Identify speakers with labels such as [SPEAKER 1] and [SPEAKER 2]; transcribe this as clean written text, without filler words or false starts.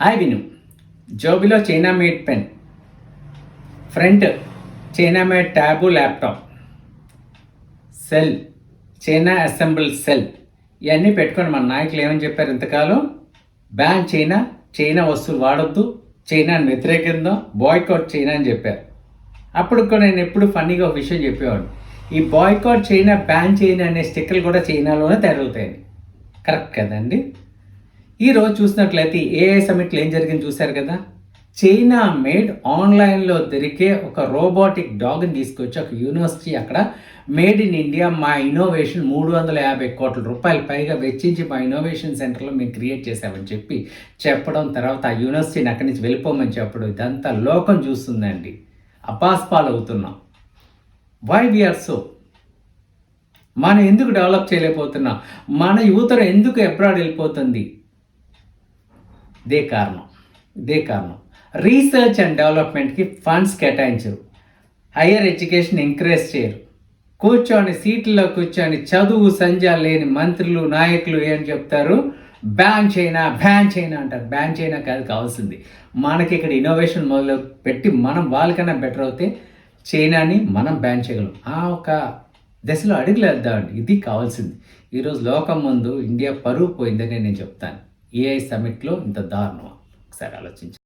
[SPEAKER 1] Hi విను. జోబిలో China made pen, front China made tab laptop, cell China assemble cell, ఇవన్నీ పెట్టుకొని మన నాయకులు ఏమని చెప్పారు ఇంతకాలం? బ్యాన్ చైనా, చైనా వస్తువులు వాడొద్దు, చైనాని వ్యతిరేకిద్దాం, బాయ్కాట్ చైనా అని చెప్పారు. అప్పుడు కూడా నేను ఎప్పుడు ఫన్నీగా ఒక విషయం చెప్పేవాడు, ఈ బాయ్కాట్ చైనా, బ్యాన్ చైనా అనే స్టిక్కర్లు కూడా చైనాలోనే తయారవుతాయని. కరెక్ట్ కదండి? ఈరోజు చూసినట్లయితే ఏఐ సమిట్లో ఏం జరిగింది చూశారు కదా. చైనా మేడ్ ఆన్లైన్లో దొరికే ఒక రోబోటిక్ డాగ్ని తీసుకొచ్చి ఒక యూనివర్సిటీ అక్కడ మేడ్ ఇన్ ఇండియా, మా ఇన్నోవేషన్ 350 కోట్ల రూపాయలు పైగా వెచ్చించి మా ఇన్నోవేషన్ సెంటర్లో మేము క్రియేట్ చేసామని చెప్పడం, తర్వాత ఆ యూనివర్సిటీని అక్కడి నుంచి వెళ్ళిపోమని చెప్పడం, ఇదంతా లోకం చూస్తుందండి. అపాస్పాలు అవుతున్నాం. Why we are so? మనం ఎందుకు డెవలప్ చేయలేకపోతున్నాం? మన యువతరం ఎందుకు అబ్రాడ్ వెళ్ళిపోతుంది? ఇదే కారణం. రీసెర్చ్ అండ్ డెవలప్మెంట్కి ఫండ్స్ కేటాయించరు, హయ్యర్ ఎడ్యుకేషన్ ఎంకరేజ్ చేయరు. సీట్లలో కూర్చొని చదువు సంధ్య లేని మంత్రులు, నాయకులు ఏం చెప్తారు? బ్యాన్ చైనా అంటారు. బ్యాన్ చైనా కాదు కావాల్సింది, మనకి ఇక్కడ ఇన్నోవేషన్ మొదలు పెట్టి మనం వాళ్ళకన్నా బెటర్ అవుతే చైనాని మనం బ్యాన్ చేయగలం. ఆ ఒక దశలో అడుగులేద్దామండి, ఇది కావాల్సింది. ఈరోజు లోకం ముందు ఇండియా పరువు పోయిందని నేను చెప్తాను. ఏఐ సమిట్లో ఇంత దారుణం, ఒకసారి ఆలోచించి